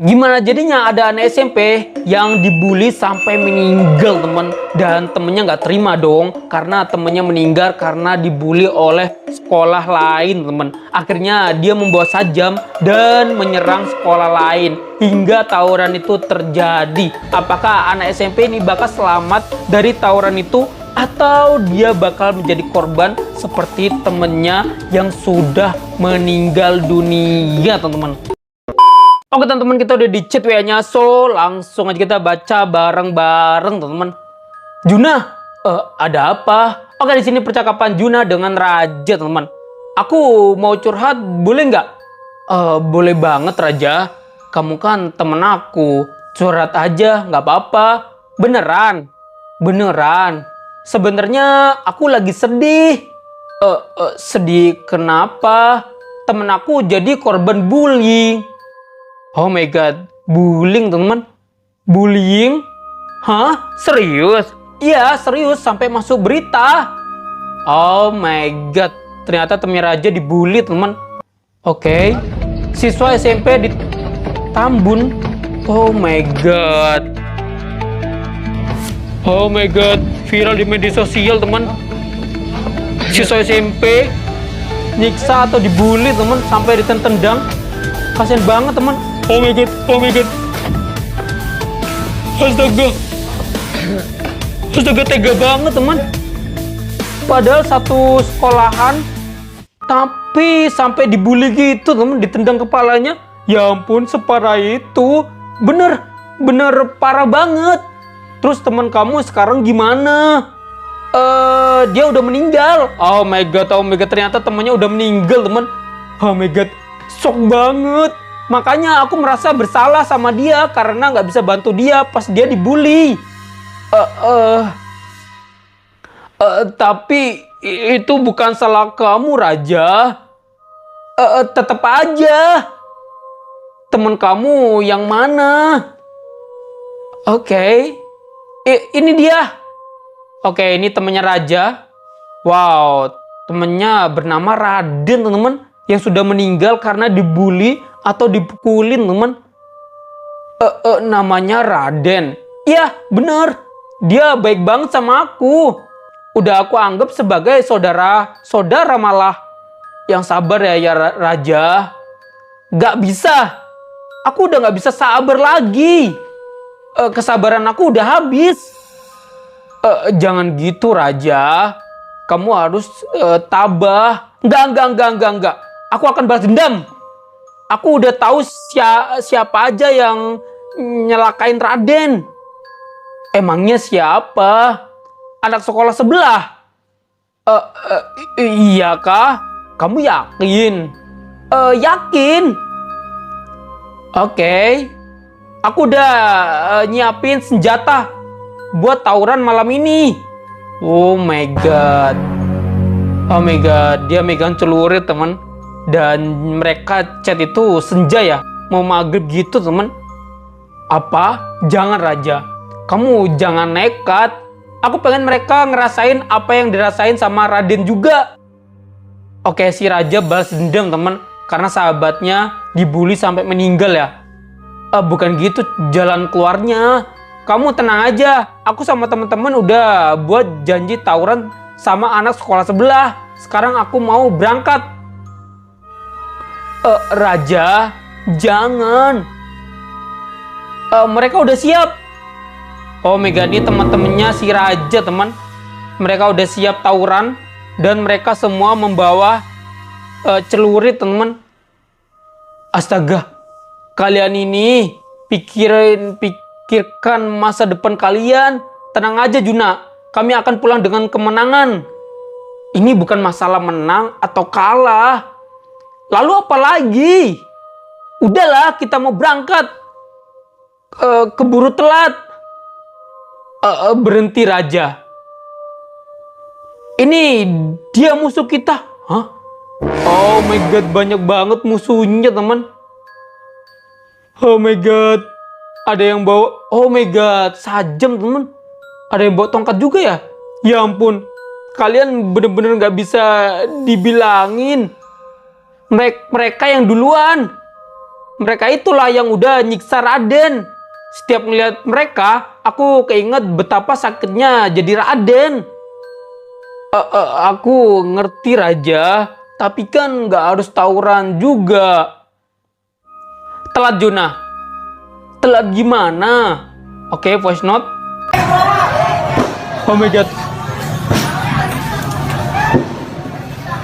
Gimana jadinya ada anak SMP yang dibully sampai meninggal teman, dan temennya nggak terima dong karena temennya meninggal karena dibully oleh sekolah lain teman. Akhirnya dia membawa sajam dan menyerang sekolah lain hingga tawuran itu terjadi. Apakah anak SMP ini bakal selamat dari tawuran itu atau dia bakal menjadi korban seperti temennya yang sudah meninggal dunia teman-teman? Oke teman-teman, kita udah di chat WA-nya, so langsung aja kita baca bareng-bareng teman-teman. Juna, ada apa? Oke, di sini percakapan Juna dengan Raja teman-teman. Aku mau curhat, boleh nggak? Boleh banget Raja. Kamu kan temen aku, curhat aja nggak apa-apa. Beneran, beneran. Sebenarnya aku lagi sedih. Sedih kenapa? Temen aku jadi korban bullying. Oh my god, bullying teman-teman? Bullying? Hah? Serius? Iya, serius sampai masuk berita. Oh my god, ternyata temennya Raja dibully teman. Oke, siswa SMP di Tambun. Oh my god. Oh my god, viral di media sosial teman. Siswa SMP nyiksa atau dibully teman sampai ditendang. Kasian banget teman. Oh my god, oh my god. Astaga. Astaga, tega banget teman. Padahal satu sekolahan tapi sampai dibully gitu teman, ditendang kepalanya. Ya ampun, separah itu. Bener parah banget. Terus teman kamu sekarang gimana? Dia udah meninggal. Oh my god, ternyata temannya udah meninggal teman. Oh my god, shock banget. Makanya aku merasa bersalah sama dia karena nggak bisa bantu dia pas dia dibully. Tapi itu bukan salah kamu Raja. Tetap aja. Teman kamu yang mana? Oke. Ini dia. Oke, ini temannya Raja. Wow, temannya bernama Raden teman-teman, yang sudah meninggal karena dibully atau dipukulin teman. Namanya Raden. Iya bener, dia baik banget sama aku. Udah aku anggap sebagai saudara malah. Yang sabar ya Raja. Gak bisa, aku udah gak bisa sabar lagi. Kesabaran aku udah habis. Jangan gitu Raja. Kamu harus tabah. Enggak. Aku akan balas dendam. Aku udah tahu siapa aja yang nyelakain Raden. Emangnya siapa? Anak sekolah sebelah. Iya kah? Kamu yakin? Yakin. Oke. Aku udah nyiapin senjata buat tawuran malam ini. Oh my god. Oh my god, dia megang celurit teman. Dan mereka chat itu senja ya, mau maghrib gitu teman. Apa? Jangan Raja, kamu jangan nekat. Aku pengen mereka ngerasain apa yang dirasain sama Raden juga. Oke, si Raja balas dendam teman, karena sahabatnya dibully sampai meninggal ya. Bukan gitu jalan keluarnya. Kamu tenang aja, aku sama teman-teman udah buat janji tawuran sama anak sekolah sebelah. Sekarang aku mau berangkat. Raja, jangan. Mereka udah siap. Oh my god, ini teman-temannya si Raja teman. Mereka udah siap tawuran dan mereka semua membawa celurit teman. Astaga, kalian ini pikirkan masa depan kalian. Tenang aja Juna, kami akan pulang dengan kemenangan. Ini bukan masalah menang atau kalah. Lalu apa lagi? Udahlah, kita mau berangkat. Keburu telat. Berhenti Raja. Ini dia musuh kita. Hah? Oh my god, banyak banget musuhnya teman. Oh my god. Ada yang bawa, oh my god, sajam teman. Ada yang bawa tongkat juga ya? Ya ampun, kalian bener-bener gak bisa dibilangin. Mereka yang duluan. Mereka itulah yang udah nyiksa Raden. Setiap melihat mereka, aku keinget betapa sakitnya jadi Raden. Aku ngerti Raja, tapi kan nggak harus tawuran juga. Telat Juna. Telat gimana? Oke, voice note. Oh my god.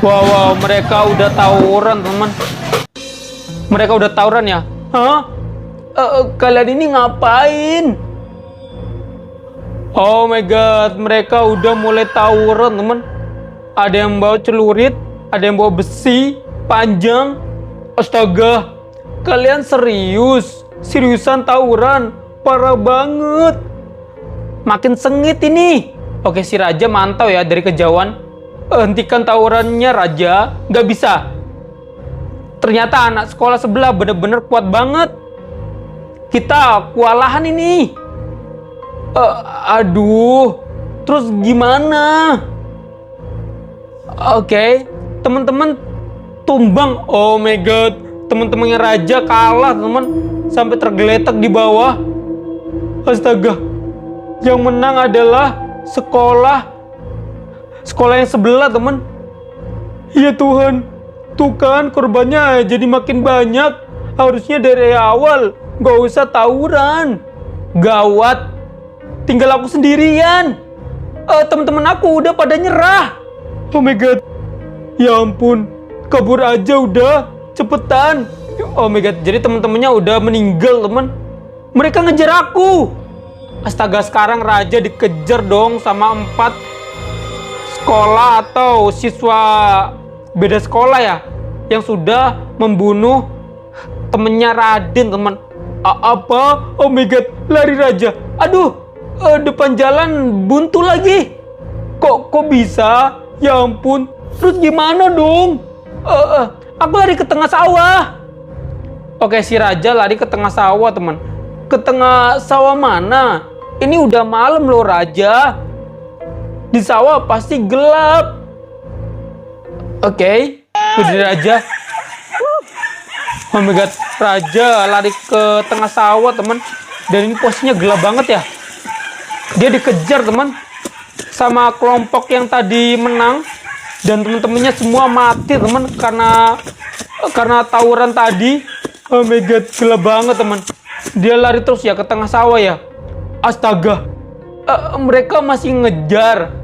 Wow, mereka udah tawuran, teman. Mereka udah tawuran ya? Hah? Kalian ini ngapain? Oh my god, mereka udah mulai tawuran, teman. Ada yang bawa celurit, ada yang bawa besi panjang. Astaga, kalian seriusan tawuran, parah banget. Makin sengit ini. Oke, si Raja mantau ya dari kejauhan. Hentikan tawurannya Raja, nggak bisa. Ternyata anak sekolah sebelah bener-bener kuat banget. Kita kewalahan ini. Aduh, terus gimana? Oke, teman-teman tumbang. Oh my god, teman-temannya Raja kalah, teman, sampai tergeletak di bawah. Astaga, yang menang adalah sekolah yang sebelah, teman. Iya Tuhan, tuh kan korbannya jadi makin banyak. Harusnya dari awal gak usah tawuran. Gawat, tinggal aku sendirian. Teman-teman aku udah pada nyerah. Oh my god, ya ampun, kabur aja udah, cepetan. Oh my god, jadi teman-temannya udah meninggal, teman. Mereka ngejar aku. Astaga, sekarang Raja dikejar dong sama 4 sekolah atau siswa beda sekolah ya, yang sudah membunuh temennya Raden, teman. Apa? Oh my god, lari Raja. Aduh, depan jalan buntu lagi. Kok bisa? Ya ampun. Terus gimana dong? Aku lari ke tengah sawah. Oke, si Raja lari ke tengah sawah, teman. Ke tengah sawah mana? Ini udah malam loh Raja. Di sawah pasti gelap. Oke, udah Raja. Oh my god, Raja lari ke tengah sawah, teman. Dan ini posisinya gelap banget ya. Dia dikejar, teman, sama kelompok yang tadi menang. Dan teman-temannya semua mati, teman, karena tawuran tadi. Oh my god, gelap banget, teman. Dia lari terus ya ke tengah sawah ya. Astaga, mereka masih ngejar.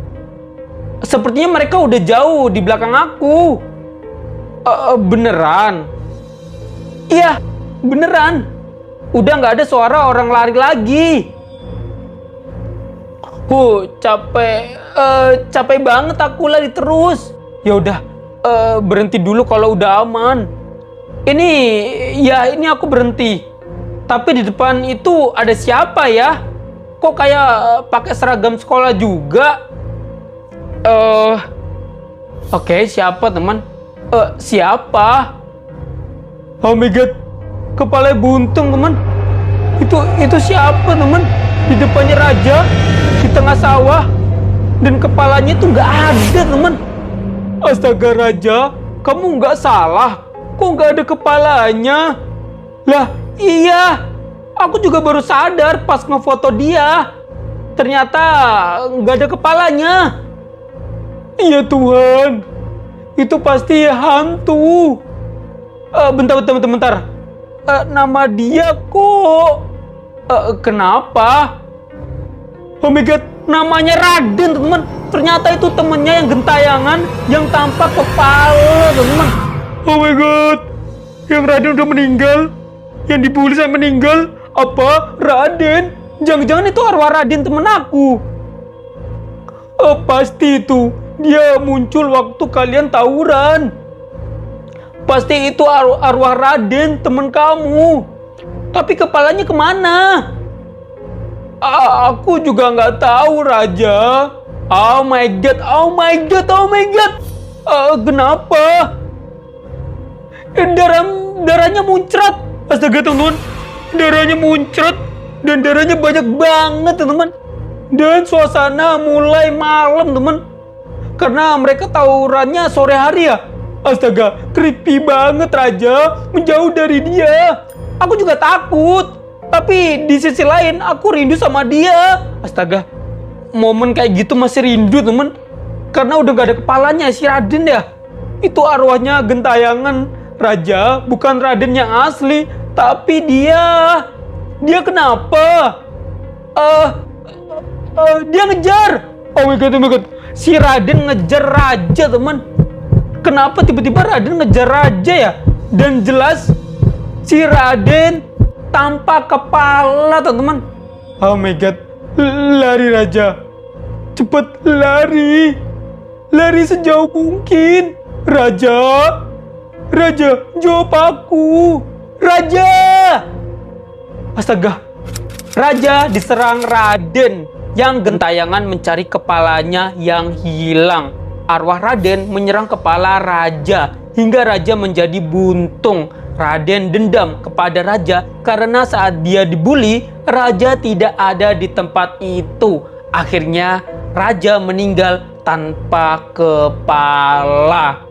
Sepertinya mereka udah jauh di belakang aku. Beneran? Iya, beneran. Udah nggak ada suara orang lari lagi. Capek banget aku lari terus. Ya udah, berhenti dulu kalau udah aman. Ini aku berhenti. Tapi di depan itu ada siapa ya? Kok kayak pakai seragam sekolah juga? Oke, siapa, teman? Siapa? Oh my god, kepala buntung, teman. Itu siapa, teman? Di depannya Raja, di tengah sawah, dan kepalanya itu nggak ada, teman. Astaga Raja, kamu nggak salah. Kok nggak ada kepalanya? Lah, iya. Aku juga baru sadar pas ngefoto dia. Ternyata nggak ada kepalanya. Iya Tuhan, itu pasti hantu. Bentar. Nama dia kok? Kenapa? Oh my god, namanya Raden, teman. Ternyata itu temennya yang gentayangan, yang tanpa kepala, teman. Oh my god, yang Raden udah meninggal, yang dibully sampai meninggal. Apa? Raden? Jangan-jangan itu arwah Raden temen aku. Pasti itu. Dia muncul waktu kalian tawuran. Pasti itu arwah Raden, teman kamu. Tapi kepalanya kemana? Aku juga nggak tahu, Raja. Oh my god. Kenapa? Darahnya muncrat. Astaga, teman-teman. Darahnya muncrat. Dan darahnya banyak banget, teman-teman. Dan suasana mulai malam, teman. Karena mereka tawurannya sore hari ya. Astaga, creepy banget Raja. Menjauh dari dia. Aku juga takut. Tapi di sisi lain aku rindu sama dia. Astaga, momen kayak gitu masih rindu temen. Karena udah gak ada kepalanya si Raden ya. Itu arwahnya gentayangan raja, bukan Raden yang asli. Tapi dia kenapa? Dia ngejar. Oh my god. Si Raden ngejar raja teman. Kenapa tiba-tiba Raden ngejar raja ya? Dan jelas si Raden tanpa kepala teman-teman. Oh my god. Lari raja. Cepet lari. Lari sejauh mungkin. Raja, jawab aku. Raja. Astaga. Raja diserang Raden yang gentayangan mencari kepalanya yang hilang. Arwah Raden menyerang kepala raja hingga raja menjadi buntung. Raden dendam kepada raja karena saat dia dibully, raja tidak ada di tempat itu. Akhirnya raja meninggal tanpa kepala.